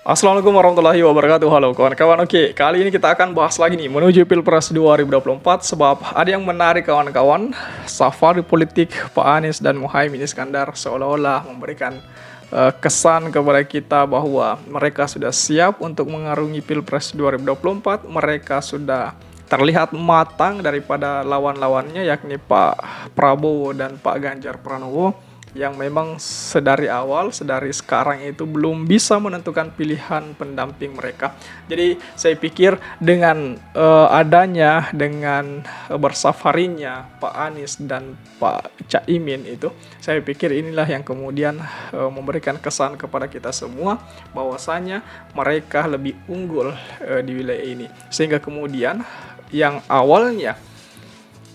Assalamualaikum warahmatullahi wabarakatuh. Halo kawan-kawan. Oke, kali ini kita akan bahas lagi nih menuju Pilpres 2024 sebab ada yang menarik kawan-kawan. Safari politik Pak Anies dan Muhaimin Iskandar seolah-olah memberikan kesan kepada kita bahwa mereka sudah siap untuk mengarungi Pilpres 2024. Mereka sudah terlihat matang daripada lawan-lawannya yakni Pak Prabowo dan Pak Ganjar Pranowo, yang memang sedari awal, sedari sekarang itu belum bisa menentukan pilihan pendamping mereka. Jadi saya pikir dengan bersafarinya Pak Anies dan Pak Caimin itu, saya pikir inilah yang kemudian memberikan kesan kepada kita semua bahwasanya mereka lebih unggul di wilayah ini. Sehingga kemudian yang awalnya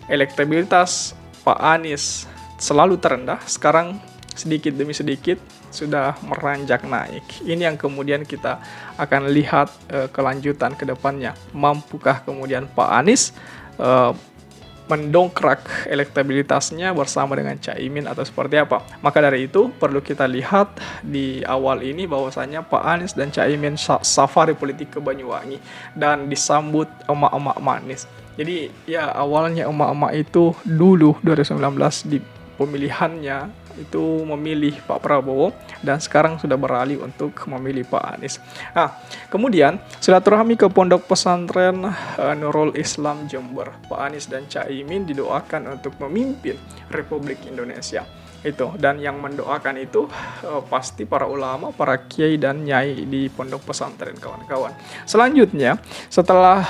elektabilitas Pak Anies selalu terendah, sekarang sedikit demi sedikit sudah meranjak naik. Ini yang kemudian kita akan lihat kelanjutan ke depannya. Mampukah kemudian Pak Anies mendongkrak elektabilitasnya bersama dengan Caimin atau seperti apa? Maka dari itu perlu kita lihat di awal ini bahwasanya Pak Anies dan Caimin safari politik ke Banyuwangi dan disambut emak-emak manis. Jadi ya awalnya emak-emak itu dulu 2019 di pemilihannya itu memilih Pak Prabowo dan sekarang sudah beralih untuk memilih Pak Anies. Nah, kemudian silaturahmi ke Pondok Pesantren Nurul Islam Jember. Pak Anies dan Caimin didoakan untuk memimpin Republik Indonesia. Itu, dan yang mendoakan itu pasti para ulama, para kiai dan nyai di Pondok Pesantren kawan-kawan. Selanjutnya, setelah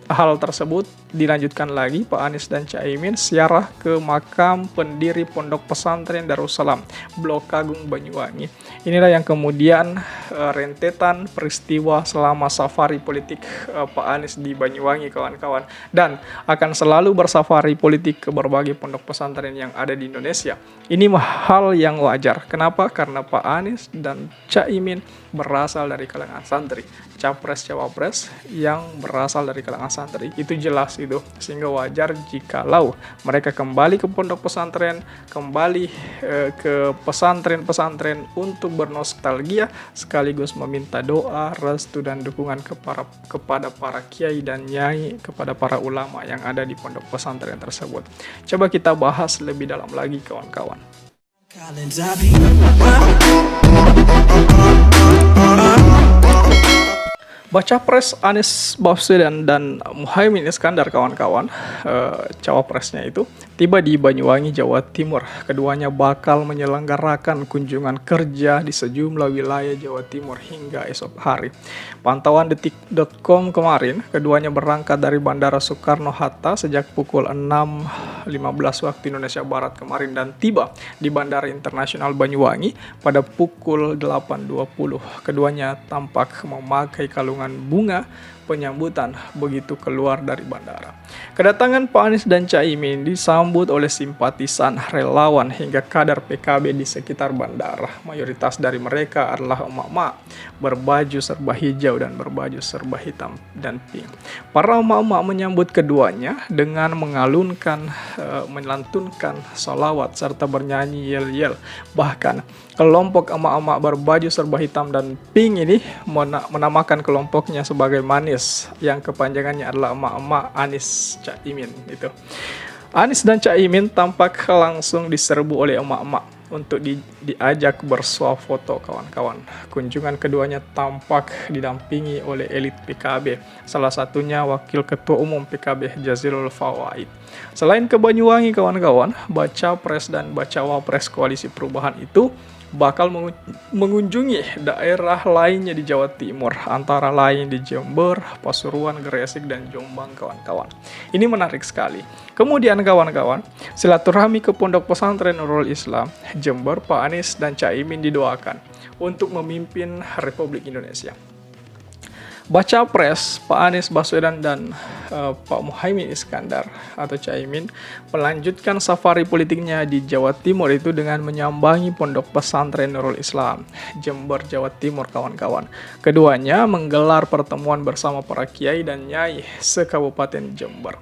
hal tersebut dilanjutkan lagi, Pak Anies dan Caimin ziarah ke makam pendiri Pondok Pesantren Darussalam, Blok Agung Banyuwangi. Inilah yang kemudian rentetan peristiwa selama safari politik Pak Anies di Banyuwangi kawan-kawan, dan akan selalu bersafari politik ke berbagai pondok pesantren yang ada di Indonesia. Ini hal yang wajar. Kenapa? Karena Pak Anies dan Caimin berasal dari kalangan santri. Capres-cawapres yang berasal dari kalangan santri, itu jelas itu, sehingga wajar jikalau mereka kembali ke pondok pesantren, kembali ke pesantren-pesantren untuk bernostalgia sekaligus meminta doa, restu dan dukungan kepada para kiai dan nyai, kepada para ulama yang ada di pondok pesantren tersebut. Coba kita bahas lebih dalam lagi kawan-kawan. Baca pres Anies Baswedan dan Muhaimin Iskandar kawan-kawan, cawapresnya itu tiba di Banyuwangi, Jawa Timur. Keduanya bakal menyelenggarakan kunjungan kerja di sejumlah wilayah Jawa Timur hingga esok hari. Pantauan detik.com kemarin, keduanya berangkat dari Bandara Soekarno-Hatta sejak pukul 6.15 waktu Indonesia Barat kemarin dan tiba di Bandara Internasional Banyuwangi pada pukul 8.20. Keduanya tampak memakai kalungan bunga penyambutan begitu keluar dari bandara. Kedatangan Pak Anies dan Caimin disambut oleh simpatisan, relawan hingga kader PKB di sekitar bandara. Mayoritas dari mereka adalah emak-emak berbaju serba hijau dan berbaju serba hitam dan pink. Para emak-emak menyambut keduanya dengan melantunkan sholawat serta bernyanyi yel-yel. Bahkan kelompok emak-emak berbaju serba hitam dan pink ini menamakan kelompoknya sebagai Manis, yang kepanjangannya adalah emak-emak Anies Caimin itu. Anies dan Caimin tampak langsung diserbu oleh emak-emak untuk diajak bersuah foto kawan-kawan. Kunjungan keduanya tampak didampingi oleh elit PKB, salah satunya Wakil Ketua Umum PKB Jazilul Fawait. Selain ke Banyuwangi kawan-kawan, baca pres dan bacawa pres Koalisi Perubahan itu bakal mengunjungi daerah lainnya di Jawa Timur, antara lain di Jember, Pasuruan, Gresik, dan Jombang kawan-kawan. Ini menarik sekali. Kemudian kawan-kawan, silaturahmi ke Pondok Pesantren Nurul Islam Jember, Pak Anies dan Caimin didoakan untuk memimpin Republik Indonesia. Baca pres Pak Anies Baswedan dan Pak Muhaimin Iskandar atau Caimin melanjutkan safari politiknya di Jawa Timur itu dengan menyambangi Pondok Pesantren Nurul Islam Jember, Jawa Timur kawan-kawan. Keduanya menggelar pertemuan bersama para kiai dan nyai se-Kabupaten Jember.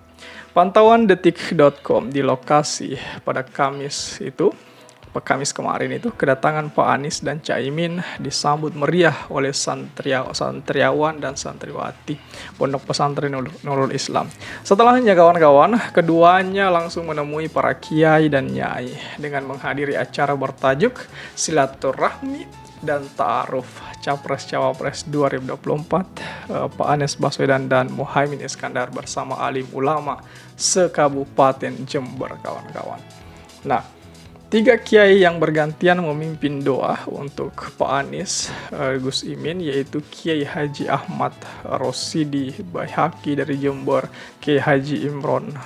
Pantauan detik.com di lokasi pada Kamis itu, Kamis kemarin itu, kedatangan Pak Anies dan Caimin disambut meriah oleh santriawan dan santriwati Pondok Pesantren Nurul Islam. Setelahnya kawan-kawan, keduanya langsung menemui para kiai dan nyai dengan menghadiri acara bertajuk Silaturahmi dan Ta'aruf Capres-Cawapres 2024, Pak Anies Baswedan dan Muhaimin Iskandar bersama alim ulama se-Kabupaten Jember, kawan-kawan. Nah, 3 kiai yang bergantian memimpin doa untuk Pak Anies Gus Imin, yaitu Kiai Haji Ahmad Rosidi Baihaqi dari Jember, Kiai Haji Imron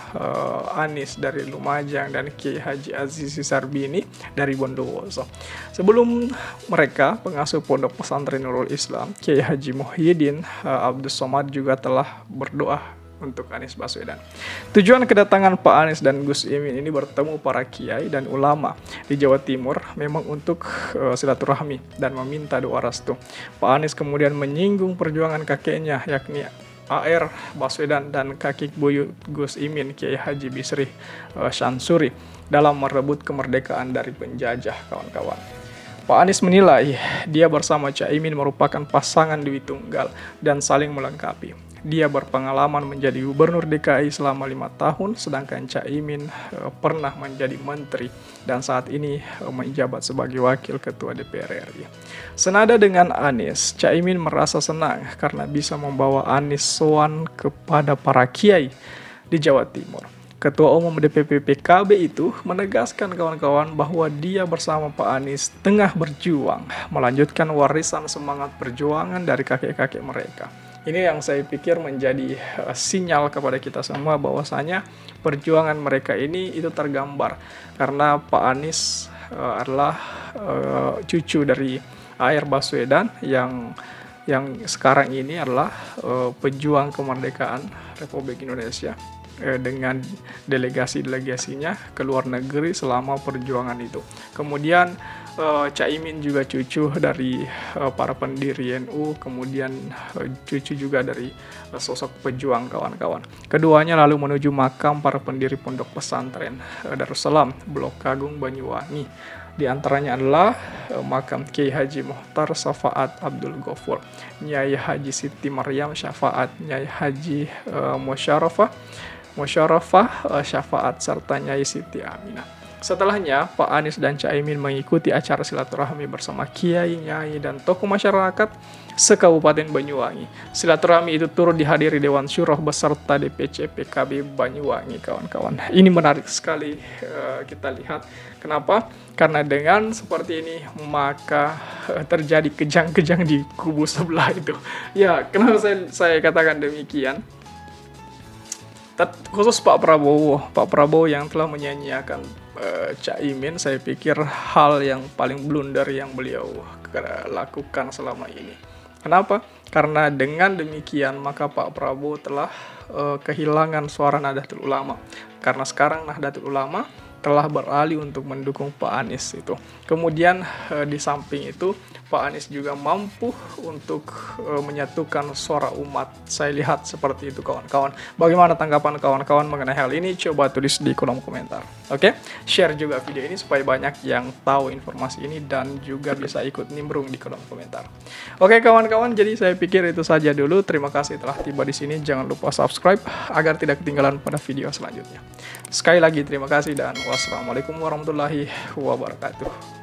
Anies dari Lumajang, dan Kiai Haji Azizi Sarbini dari Bondowoso. Sebelum mereka, pengasuh Pondok Pesantren Nurul Islam, Kiai Haji Muhyiddin Abdus Somad juga telah berdoa untuk Anies Baswedan. Tujuan kedatangan Pak Anies dan Gus Imin ini bertemu para kiai dan ulama di Jawa Timur memang untuk silaturahmi dan meminta doa restu. Pak Anies kemudian menyinggung perjuangan kakeknya, yakni AR Baswedan dan kaki buyut Gus Imin, Kiai Haji Bisri Syansuri, dalam merebut kemerdekaan dari penjajah, kawan-kawan. Pak Anies menilai dia bersama Caimin merupakan pasangan Dewi Tunggal dan saling melengkapi. Dia berpengalaman menjadi gubernur DKI selama 5 tahun, sedangkan Caimin pernah menjadi menteri dan saat ini menjabat sebagai wakil ketua DPR RI. Senada dengan Anies, Caimin merasa senang karena bisa membawa Anies sowan kepada para kiai di Jawa Timur. Ketua Umum DPP PKB itu menegaskan kawan-kawan bahwa dia bersama Pak Anies tengah berjuang melanjutkan warisan semangat perjuangan dari kakek-kakek mereka. Ini yang saya pikir menjadi sinyal kepada kita semua bahwasanya perjuangan mereka ini itu tergambar karena Pak Anies adalah cucu dari AR Baswedan yang sekarang ini adalah pejuang kemerdekaan Republik Indonesia dengan delegasinya ke luar negeri selama perjuangan itu. Kemudian Caimin juga cucu dari para pendiri NU, kemudian cucu juga dari sosok pejuang, kawan-kawan. Keduanya lalu menuju makam para pendiri Pondok Pesantren Darussalam, Blok Kagung, Banyuwangi. Di antaranya adalah makam Kiai Haji Muhtar Syafaat Abdul Ghafur, Nyai Haji Siti Maryam Syafaat, Nyai Haji Musyarafah Syafaat, serta Nyai Siti Aminah. Setelahnya, Pak Anies dan Caimin mengikuti acara silaturahmi bersama kiai, nyai, dan tokoh masyarakat se-Kabupaten Banyuwangi. Silaturahmi itu turut dihadiri Dewan Syuroh beserta DPC PKB Banyuwangi, kawan-kawan. Ini menarik sekali kita lihat. Kenapa? Karena dengan seperti ini maka terjadi kejang-kejang di kubu sebelah itu. Ya, kenapa saya katakan demikian? Khusus Pak Prabowo yang telah menyanyiakan Caimin, saya pikir hal yang paling blunder yang beliau lakukan selama ini. Kenapa? Karena dengan demikian maka Pak Prabowo telah kehilangan suara Nahdlatul Ulama. Karena sekarang Nahdlatul Ulama telah beralih untuk mendukung Pak Anies itu. Kemudian di samping itu Pak Anies juga mampu untuk menyatukan suara umat. Saya lihat seperti itu, kawan-kawan. Bagaimana tanggapan kawan-kawan mengenai hal ini? Coba tulis di kolom komentar. Oke? Share juga video ini supaya banyak yang tahu informasi ini dan juga bisa ikut nimbrung di kolom komentar. Oke, kawan-kawan, jadi saya pikir itu saja dulu. Terima kasih telah tiba di sini. Jangan lupa subscribe agar tidak ketinggalan pada video selanjutnya. Sekali lagi terima kasih dan wassalamualaikum warahmatullahi wabarakatuh.